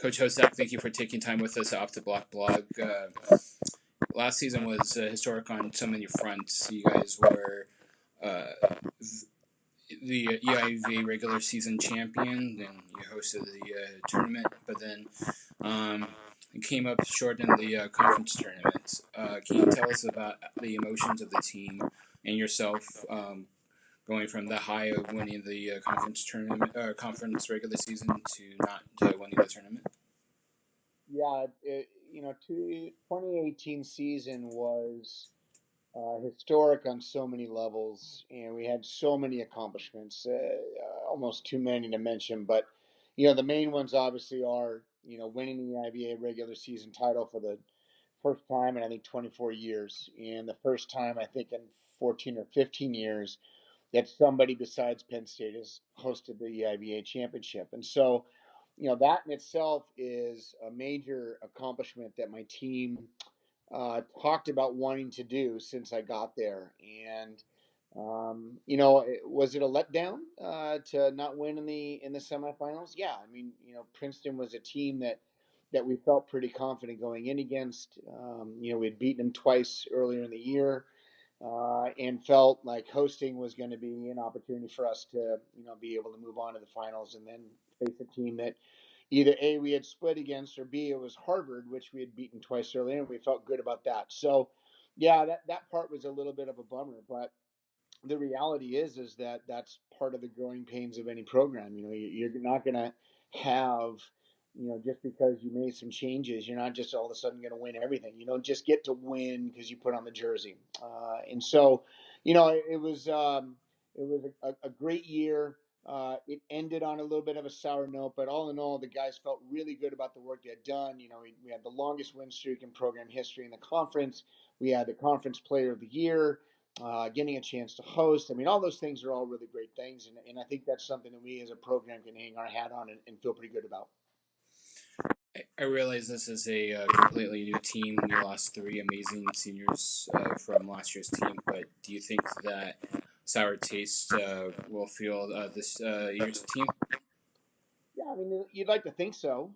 Coach Hosack, thank you for taking time with us at Off the Block blog. Last season was historic on so many fronts. You guys were uh, the EIV regular season champion, and you hosted the tournament, but then it came up short in the conference tournament. Can you tell us about the emotions of the team and yourself going from the high of winning the conference tournament, conference regular season to not winning the tournament? Yeah, 2018 season was historic on so many levels, and we had so many accomplishments, almost too many to mention. But the main ones obviously are winning the IBA regular season title for the first time in I think 24 years, and the first time I think in 14 or 15 years that somebody besides Penn State has hosted the IBA championship, and so that in itself is a major accomplishment that my team talked about wanting to do since I got there. And was it a letdown to not win in the semifinals? Yeah, I mean, Princeton was a team that we felt pretty confident going in against. We'd beaten them twice earlier in the year. And felt like hosting was going to be an opportunity for us to, be able to move on to the finals and then face a team that either A, we had split against, or B, it was Harvard, which we had beaten twice earlier, and we felt good about that. So, yeah, that part was a little bit of a bummer, but the reality is that that's part of the growing pains of any program. You're not going to have, just because you made some changes, you're not just all of a sudden going to win everything. You don't just get to win because you put on the jersey. And so, it was a great year. It ended on a little bit of a sour note, but all in all, the guys felt really good about the work they had done. We had the longest win streak in program history in the conference. We had the conference player of the year, getting a chance to host. I mean, all those things are all really great things. And I think that's something that we as a program can hang our hat on and feel pretty good about. I realize this is a completely new team. You lost three amazing seniors from last year's team, but do you think that sour taste will feel this year's team? Yeah, I mean, you'd like to think so.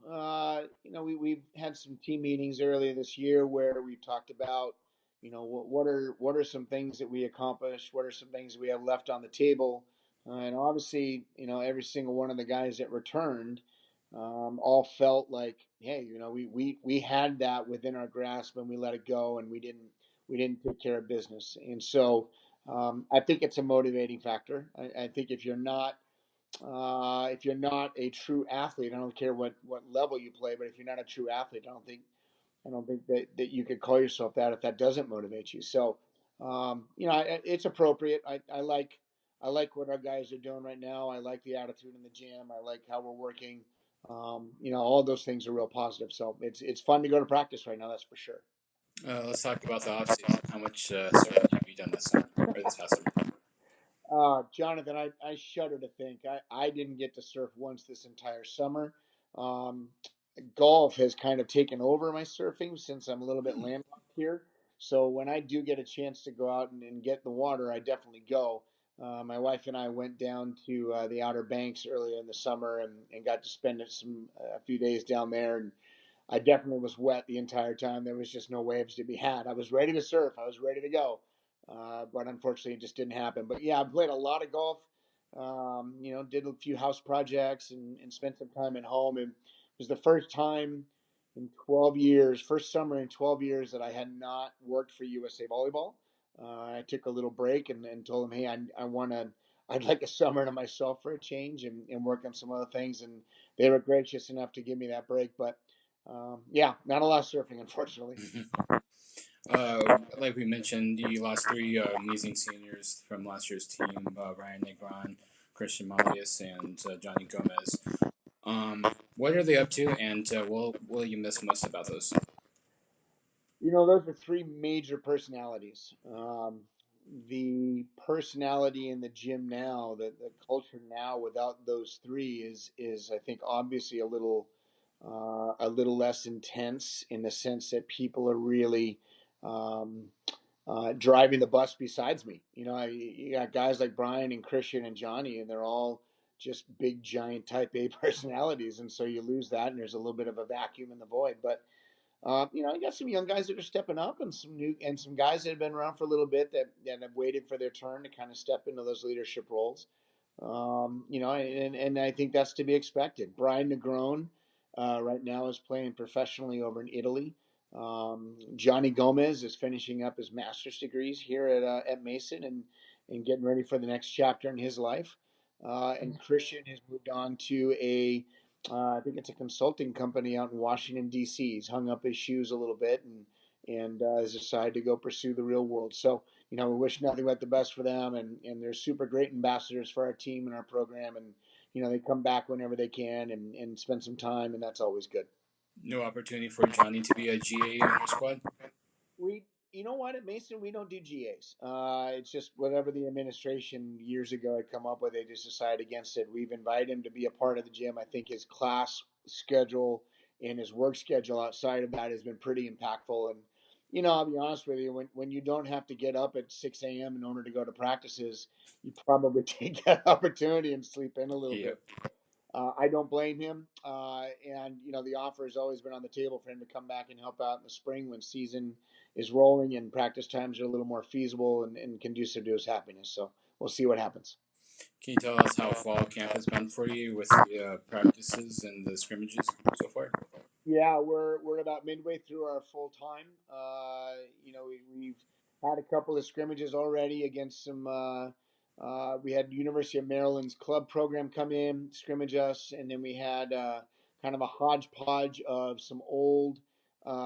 We've had some team meetings earlier this year where we've talked about, what are some things that we accomplished? What are some things that we have left on the table? And obviously, every single one of the guys that returned all felt like, hey, we had that within our grasp and we let it go and we didn't take care of business. And so I think it's a motivating factor. I think if you're not a true athlete, I don't care what level you play, but if you're not a true athlete, I don't think that you could call yourself that if that doesn't motivate you. So, it's appropriate. I like what our guys are doing right now. I like the attitude in the gym. I like how we're working. All those things are real positive. So it's fun to go to practice right now. That's for sure. Let's talk about the offseason. How much surfing have you done this summer or this past summer? Jonathan, I shudder to think I didn't get to surf once this entire summer. Um, Golf has kind of taken over my surfing since I'm a little bit landlocked here. So when I do get a chance to go out and get in the water, I definitely go. My wife and I went down to the Outer Banks earlier in the summer and got to spend a few days down there. And I definitely was wet the entire time. There was just no waves to be had. I was ready to surf. I was ready to go. But unfortunately, it just didn't happen. But yeah, I played a lot of golf. Did a few house projects and spent some time at home. And it was the first time in 12 years, first summer in 12 years that I had not worked for USA Volleyball. I took a little break and told them, hey, I'd like a summer to myself for a change and work on some other things. And they were gracious enough to give me that break. But yeah, not a lot of surfing, unfortunately. Like we mentioned, you lost three amazing seniors from last year's team: Ryan Negron, Christian Malius, and Johnny Gomez. What are they up to, and what will you miss most about those? Those are three major personalities. The personality in the gym now, the culture now, without those three is I think obviously a little less intense in the sense that people are really um, driving the bus besides me. You got guys like Brian and Christian and Johnny, and they're all just big giant type A personalities, and so you lose that, and there's a little bit of a vacuum in the void. But you got some young guys that are stepping up, and some guys that have been around for a little bit that have waited for their turn to kind of step into those leadership roles. And I think that's to be expected. Brian Negron right now is playing professionally over in Italy. Johnny Gomez is finishing up his master's degrees here at Mason and getting ready for the next chapter in his life. And Christian has moved on to I think it's a consulting company out in Washington D.C. He's hung up his shoes a little bit and has decided to go pursue the real world. So we wish nothing but the best for them, and they're super great ambassadors for our team and our program, and they come back whenever they can and spend some time, and that's always good. No opportunity for Johnny to be a GA in your squad? We, you know what, at Mason we don't do GAs. It's just whatever the administration years ago had come up with. They just decided against it. We've invited him to be a part of the gym. I think his class schedule and his work schedule outside of that has been pretty impactful. And I'll be honest with you, when you don't have to get up at 6 a.m. in order to go to practices, you probably take that opportunity and sleep in a little Yeah. bit. I don't blame him, and the offer has always been on the table for him to come back and help out in the spring when season is rolling and practice times are a little more feasible and conducive to his happiness. So we'll see what happens. Can you tell us how fall camp has been for you with the practices and the scrimmages so far? Yeah, we're about midway through our full time. We've had a couple of scrimmages already against some. We had University of Maryland's club program come in scrimmage us, and then we had kind of a hodgepodge of some old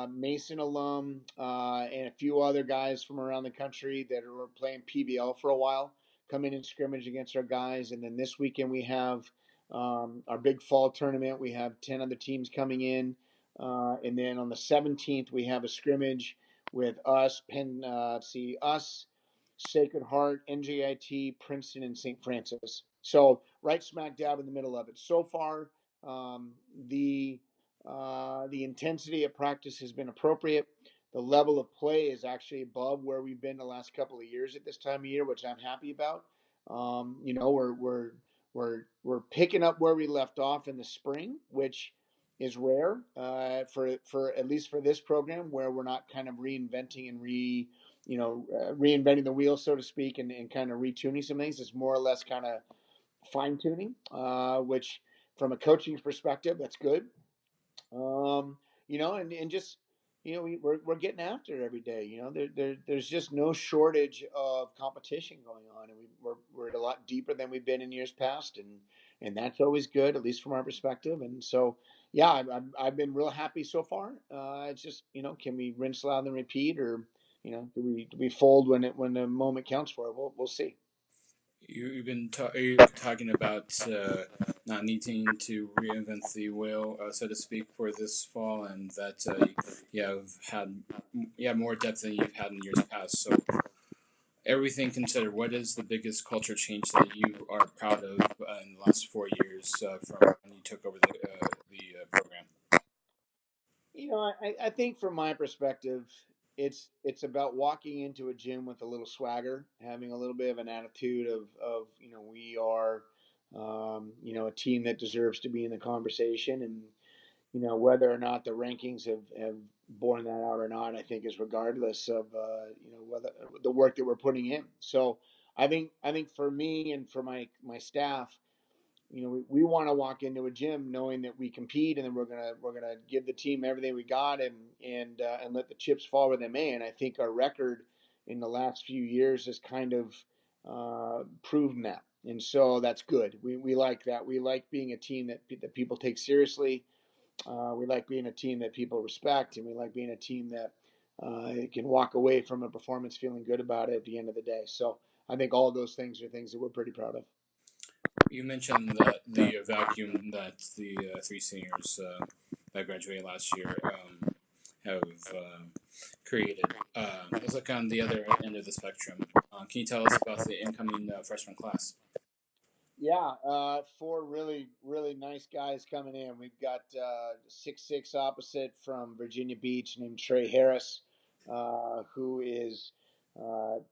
Mason alum and a few other guys from around the country that were playing PBL for a while come in and scrimmage against our guys, and then this weekend we have our big fall tournament. We have 10 other teams coming in. And then on the 17th, we have a scrimmage with us, Sacred Heart, NJIT, Princeton, and St. Francis. So right smack dab in the middle of it. So far, um, the the intensity of practice has been appropriate. The level of play is actually above where we've been the last couple of years at this time of year, which I'm happy about. We're picking up where we left off in the spring, which is rare for at least for this program, where we're not kind of reinventing and reinventing the wheel, so to speak, and kind of retuning some things. It's more or less kind of fine tuning, which from a coaching perspective, that's good. And just we're getting after it every day. There's just no shortage of competition going on, and we're a lot deeper than we've been in years past, and that's always good, at least from our perspective. And so, yeah, I've been real happy so far. It's just can we rinse, lather, and repeat, or do we fold when the moment counts for it? We'll see. You've been talking about not needing to reinvent the wheel, so to speak, for this fall, and that you have had more depth than you've had in years past. So, everything considered, what is the biggest culture change that you are proud of in the last 4 years from when you took over the program? I think from my perspective, it's about walking into a gym with a little swagger, having a little bit of an attitude of we are a team that deserves to be in the conversation, and whether or not the rankings have borne that out or not, I think is regardless of whether the work that we're putting in. So I think for me and for my staff, we want to walk into a gym knowing that we compete, and then we're gonna give the team everything we got, and let the chips fall where they may. And I think our record in the last few years has kind of proven that, and so that's good. We like that. We like being a team that people take seriously. We like being a team that people respect, and we like being a team that can walk away from a performance feeling good about it at the end of the day. So I think all of those things are things that we're pretty proud of. You mentioned that the vacuum that the three seniors that graduated last year have created. Let's look on the other end of the spectrum. Can you tell us about the incoming freshman class? Yeah, four really, really nice guys coming in. We've got 6'6" opposite from Virginia Beach named Trey Harris, who is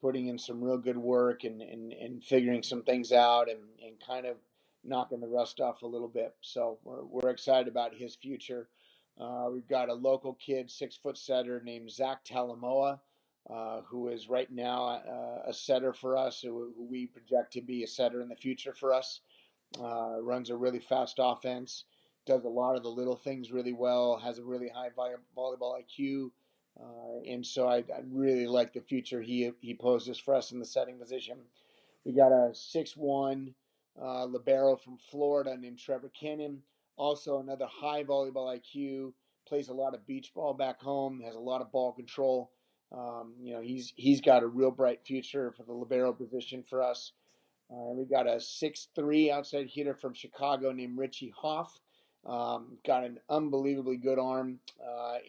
putting in some real good work and figuring some things out and kind of knocking the rust off a little bit. So we're excited about his future. We've got a local kid, 6 foot setter named Zach Talamoa, who is right now a setter for us, who we project to be a setter in the future for us. Runs a really fast offense, does a lot of the little things really well, has a really high volleyball IQ. And so I really like the future he poses for us in the setting position. We got a 6'1" libero from Florida named Trevor Cannon. Also another high volleyball IQ. Plays a lot of beach ball back home. Has a lot of ball control. He's got a real bright future for the libero position for us. We got a 6'3" outside hitter from Chicago named Richie Hoff. Got an unbelievably good arm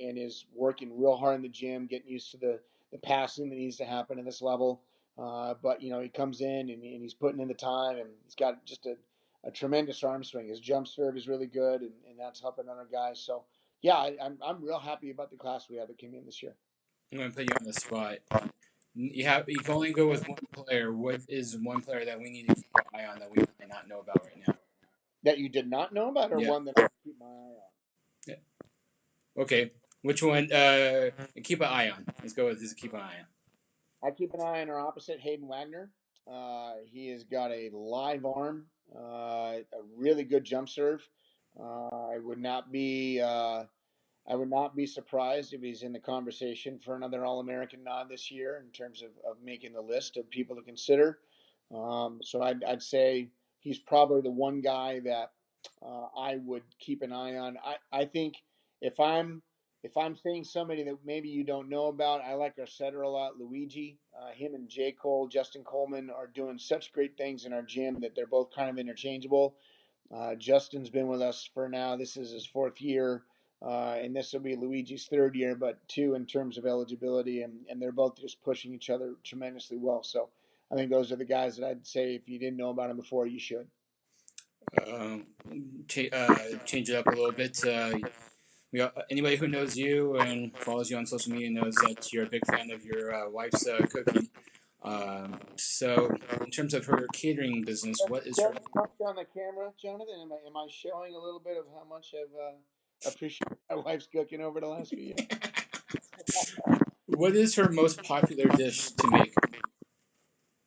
and is working real hard in the gym, getting used to the passing that needs to happen at this level. But he comes in and he's putting in the time, and he's got just a tremendous arm swing. His jump serve is really good, and that's helping other guys. So yeah, I'm real happy about the class we have that came in this year. I'm going to put you on the spot. You can only go with one player. What is one player that we need to keep an eye on that we might not know about right now? That you did not know about, or Yeah. one that I keep my eye on? Yeah. Okay. Which one? Keep an eye on. Let's go with this. Keep an eye on. I keep an eye on our opposite, Hayden Wagner. He has got a live arm, a really good jump serve. I would not be surprised if he's in the conversation for another All American nod this year in terms of making the list of people to consider. So I'd say he's probably the one guy that I would keep an eye on. I think if I'm if I'm saying somebody that maybe you don't know about, I like our setter a lot, Luigi. Him and J. Cole, Justin Coleman are doing such great things in our gym that they're both kind of interchangeable. Justin's been with us for now. This is his 4th year, and this will be Luigi's 3rd year, but 2 in terms of eligibility, and they're both just pushing each other tremendously well. So I think those are the guys that I'd say if you didn't know about them before, you should. Um, change it up a little bit. Anybody who knows you and follows you on social media knows that you're a big fan of your wife's cooking. So, in terms of her catering business, what is her? On the camera, Jonathan? Am I showing a little bit of how much I've appreciated my wife's cooking over the last few years? What is her most popular dish to make?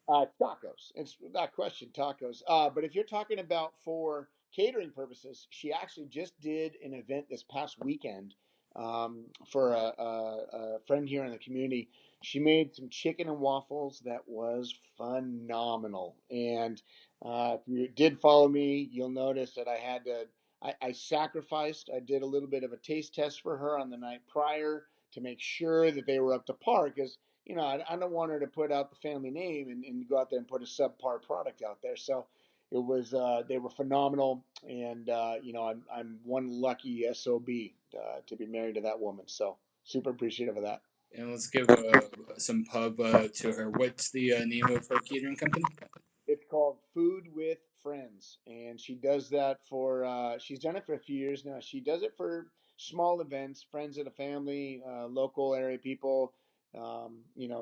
Tacos. It's not question tacos. But if you're talking about for catering purposes, she actually just did an event this past weekend for a friend here in the community. She made some chicken and waffles that was phenomenal. And if you did follow me, you'll notice that I sacrificed. I did a little bit of a taste test for her on the night prior to make sure that they were up to par because I don't want her to put out the family name and go out there and put a subpar product out there. So it was, they were phenomenal. And, I'm one lucky SOB to be married to that woman. So super appreciative of that. And let's give some pub to her. What's the name of her catering company? It's called Food with Friends, and she does that for. She's done it for a few years now. She does it for small events, friends of the family, local area people.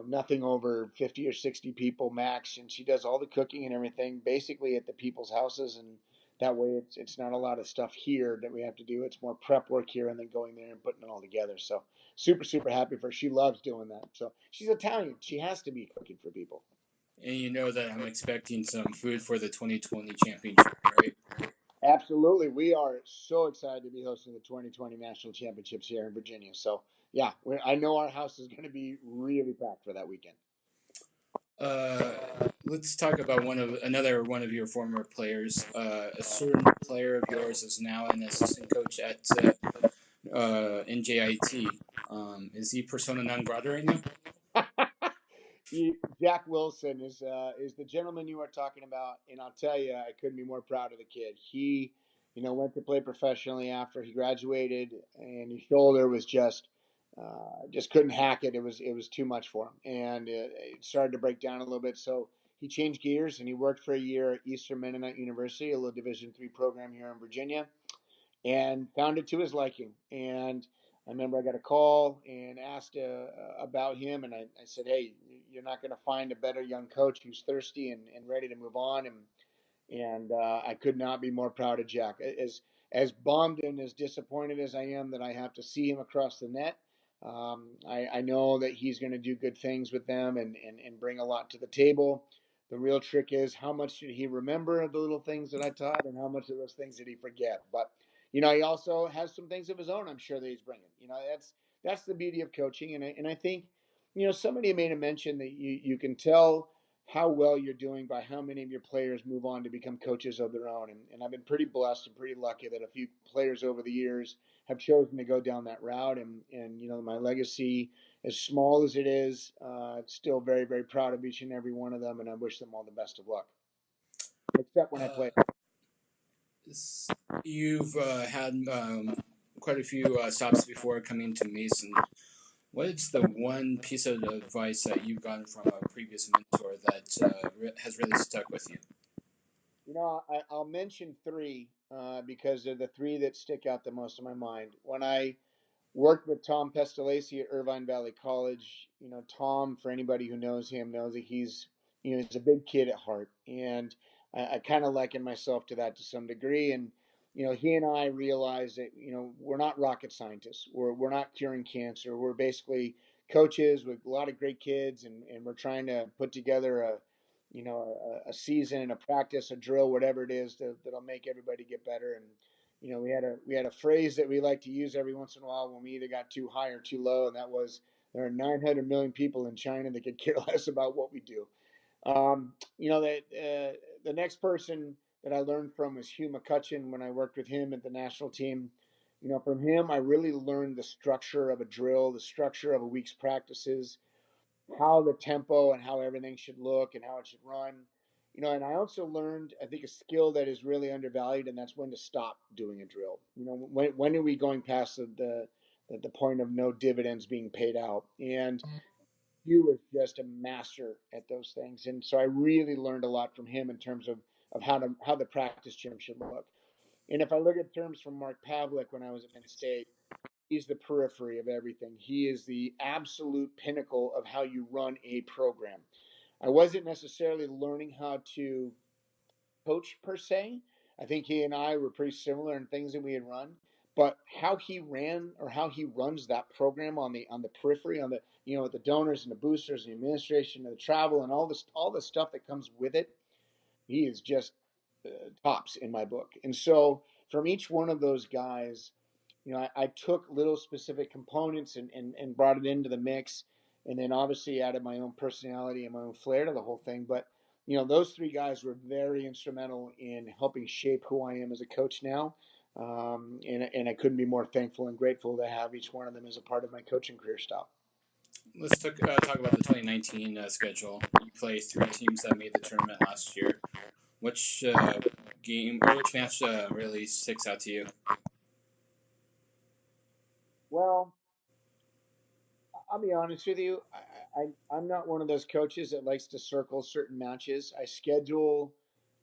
Nothing over 50 or 60 people max, and she does all the cooking and everything basically at the people's houses, and that way it's not a lot of stuff here that we have to do. It's more prep work here, and then going there and putting it all together. So super happy for her. She loves doing that. So she's Italian. She has to be cooking for people. And you know that I'm expecting some food for the 2020 championship, right? Absolutely. We are so excited to be hosting the 2020 National Championships here in Virginia. So, yeah, I know our house is going to be really packed for that weekend. Uh, let's talk about another one of your former players. A certain player of yours is now an assistant coach at NJIT. Is he persona non grata right now? Jack Wilson is the gentleman you are talking about, and I'll tell you, I couldn't be more proud of the kid. He, went to play professionally after he graduated, and his shoulder was just couldn't hack it. It was too much for him, and it started to break down a little bit. So he changed gears and he worked for a year at Eastern Mennonite University, a little Division III program here in Virginia, and found it to his liking. And I remember I got a call and asked about him, and I said, "Hey, you're not going to find a better young coach who's thirsty and ready to move on." And And I could not be more proud of Jack. As bummed and as disappointed as I am that I have to see him across the net, I know that he's going to do good things with them and bring a lot to the table. The real trick is how much did he remember of the little things that I taught, and how much of those things did he forget? But he also has some things of his own. I'm sure that he's bringing. That's the beauty of coaching, and I think somebody made a mention that you can tell how well you're doing by how many of your players move on to become coaches of their own. And I've been pretty blessed and pretty lucky that a few players over the years have chosen to go down that route. And my legacy, as small as it is, still very, very proud of each and every one of them. And I wish them all the best of luck, except when I Uh, play. you've had quite a few stops before coming to Mason. What is the one piece of advice that you've gotten from a previous mentor that has really stuck with you? I'll mention three because they're the three that stick out the most in my mind. When I worked with Tom Pestalacy at Irvine Valley College. Tom, for anybody who knows him, knows that he's a big kid at heart, and I kind of liken myself to that to some degree. And he and I realized that we're not rocket scientists. We're not curing cancer. We're basically coaches with a lot of great kids, and we're trying to put together a season, a practice, a drill, whatever it is that'll make everybody get better. And we had a phrase that we like to use every once in a while when we either got too high or too low, and that was there are 900 million people in China that could care less about what we do. That the next person that I learned from was Hugh McCutcheon when I worked with him at the national team. From him, I really learned the structure of a drill, the structure of a week's practices, how the tempo and how everything should look and how it should run. And I also learned, I think, a skill that is really undervalued, and that's when to stop doing a drill. When are we going past the point of no dividends being paid out? And Hugh was just a master at those things, and so I really learned a lot from him in terms of how the practice gym should look. And if I look at terms from Mark Pavlik when I was at Penn State, he's the periphery of everything. He is the absolute pinnacle of how you run a program. I wasn't necessarily learning how to coach per se. I think he and I were pretty similar in things that we had run, but how he ran or how he runs that program on the periphery, on the with the donors and the boosters, and the administration and the travel and all the stuff that comes with it, he is just tops in my book. And so from each one of those guys, I took little specific components and brought it into the mix, and then obviously added my own personality and my own flair to the whole thing. But those three guys were very instrumental in helping shape who I am as a coach now. And I couldn't be more thankful and grateful to have each one of them as a part of my coaching career style. Let's talk about the 2019 schedule. You play three teams that made the tournament last year. Which game or which match really sticks out to you? Well, I'll be honest with you. I'm not one of those coaches that likes to circle certain matches. I schedule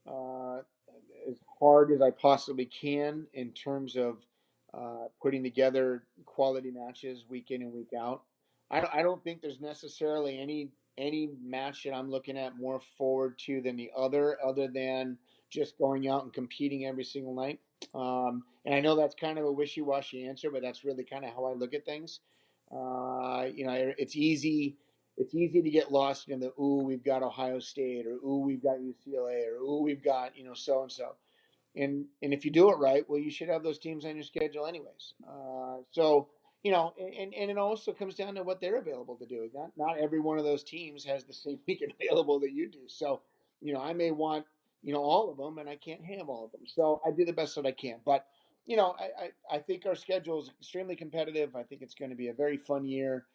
uh, as hard as I possibly can in terms of putting together quality matches week in and week out. I don't think there's necessarily any match that I'm looking at more forward to than the other than just going out and competing every single night. And I know that's kind of a wishy-washy answer, but that's really kind of how I look at things. It's easy. It's easy to get lost in the ooh, we've got Ohio State, or ooh, we've got UCLA, or ooh, we've got so and so. And if you do it right, well, you should have those teams on your schedule anyways. And it also comes down to what they're available to do. Not every one of those teams has the same weekend available that you do. So, I may want all of them, and I can't have all of them. So I do the best that I can. But I think our schedule is extremely competitive. I think it's going to be a very fun year,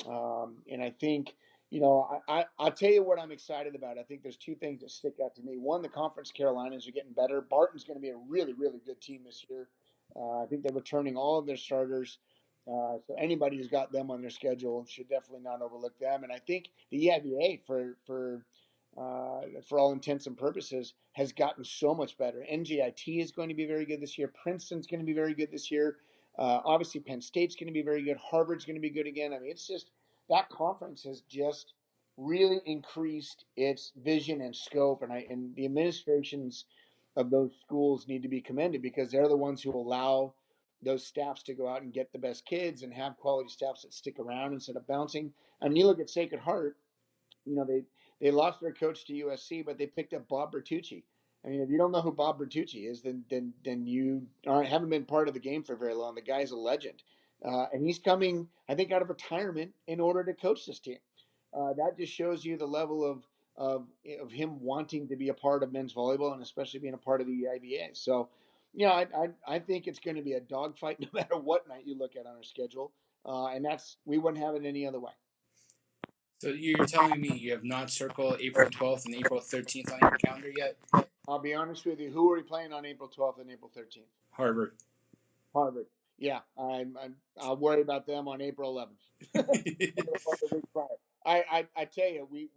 and I think I'll tell you what I'm excited about. I think there's two things that stick out to me. One, the Conference Carolinas are getting better. Barton's going to be a really, really good team this year. I think they're returning all of their starters. So anybody who's got them on their schedule should definitely not overlook them. And I think the EIVA, for all intents and purposes, has gotten so much better. NJIT is going to be very good this year. Princeton's going to be very good this year. Obviously, Penn State's going to be very good. Harvard's going to be good again. I mean, it's just that conference has just really increased its vision and scope, and the administration's of those schools need to be commended because they're the ones who allow those staffs to go out and get the best kids and have quality staffs that stick around instead of bouncing. And you look at Sacred Heart, they lost their coach to USC, but they picked up Bob Bertucci. I mean, if you don't know who Bob Bertucci is, then you haven't been part of the game for very long. The guy's a legend, and he's coming, I think, out of retirement in order to coach this team. That just shows you the level of him wanting to be a part of men's volleyball and especially being a part of the IVA. So, I think it's going to be a dogfight no matter what night you look at on our schedule, and we wouldn't have it any other way. So you're telling me you have not circled April 12th and April 13th on your calendar yet? I'll be honest with you. Who are we playing on April 12th and April 13th? Harvard. Harvard. Yeah, I'll worry about them on April 11th. The week prior. I tell you, we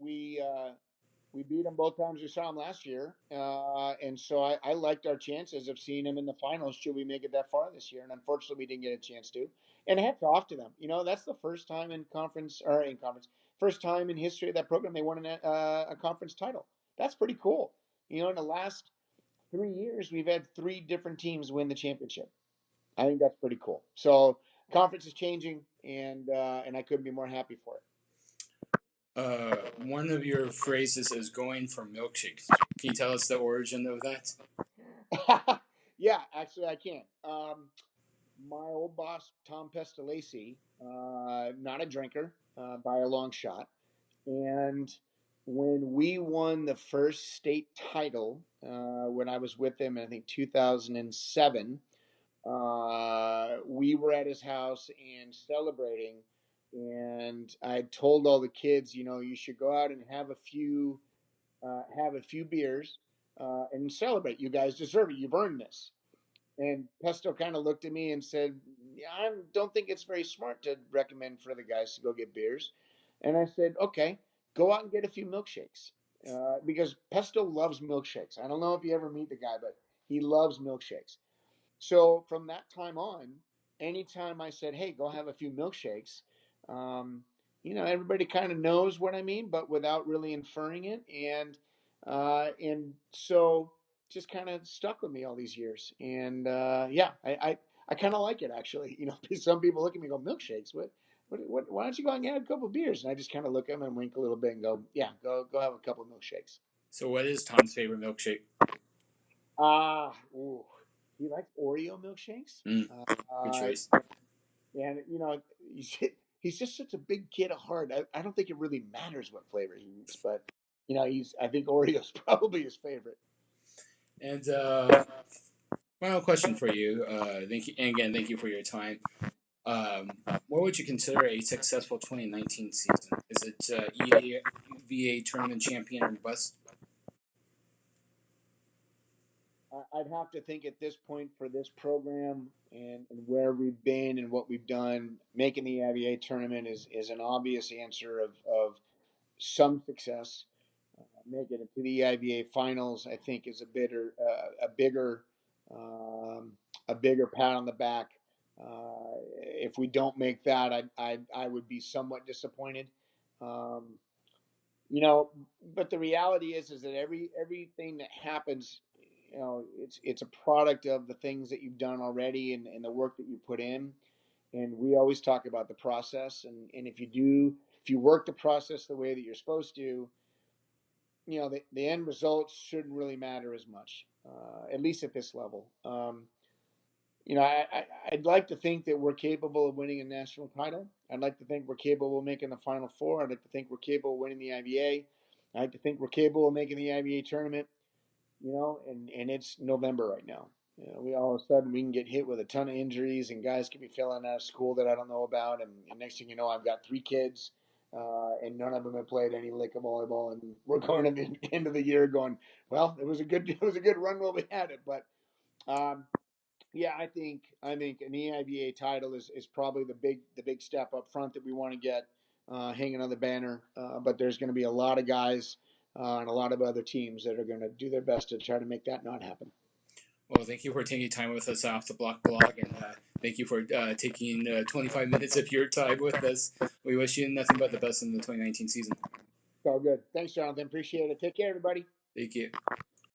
beat them both times we saw them last year, and so I liked our chances of seeing them in the finals. Should we make it that far this year? And unfortunately, we didn't get a chance to. And hats off to them. That's the first time first time in history of that program they won a conference title. That's pretty cool. In the last 3 years, we've had 3 different teams win the championship. I think that's pretty cool. So conference is changing, and I couldn't be more happy for it. One of your phrases is going for milkshakes. Can you tell us the origin of that? Yeah, actually, I can. My old boss, Tom Pestalacy, not a drinker by a long shot. And when we won the first state title, when I was with him, I think 2007, we were at his house and celebrating. And I told all the kids, you should go out and have a few beers and celebrate. You guys deserve it. You've earned this. And Pesto kind of looked at me and said, yeah, I don't think it's very smart to recommend for the guys to go get beers. And I said, okay, go out and get a few milkshakes. Because Pesto loves milkshakes. I don't know if you ever meet the guy, but he loves milkshakes. So from that time on, anytime I said, hey, go have a few milkshakes, everybody kind of knows what I mean, but without really inferring it. And so just kind of stuck with me all these years. And I kind of like it actually. Some people look at me and go, milkshakes? Why don't you go and get a couple of beers? And I just kind of look at them and wink a little bit and go, yeah, go have a couple of milkshakes. So what is Tom's favorite milkshake? He likes Oreo milkshakes. Good choice. And he's just such a big kid at heart. I don't think it really matters what flavor he eats, but I think Oreo's probably his favorite. And final question for you. Thank you, and again, thank you for your time. What would you consider a successful 2019 season? Is it EVA tournament champion or bust? I'd have to think at this point for this program and where we've been and what we've done, making the IVA tournament is an obvious answer of some success. Making it to the IVA finals, I think, is a bigger pat on the back. If we don't make that, I would be somewhat disappointed. But the reality is that everything that happens, it's a product of the things that you've done already and the work that you put in. And we always talk about the process. And if you work the process the way that you're supposed to, the end results shouldn't really matter as much, at least at this level. I'd like to think that we're capable of winning a national title. I'd like to think we're capable of making the Final Four. I'd like to think we're capable of winning the IVA. I'd like to think we're capable of making the IVA tournament. And it's November right now. We all of a sudden we can get hit with a ton of injuries, and guys can be failing out of school that I don't know about. And next thing you know, I've got 3 kids, and none of them have played any lick of volleyball. And we're going to the end of the year going, well, it was a good run while we had it, but. Yeah, I think an EIVA title is probably the big step up front that we want to get hanging on the banner. But there's going to be a lot of guys and a lot of other teams that are going to do their best to try to make that not happen. Well, thank you for taking time with us off the block blog, and thank you for taking 25 minutes of your time with us. We wish you nothing but the best in the 2019 season. It's all good. Thanks, Jonathan. Appreciate it. Take care, everybody. Thank you.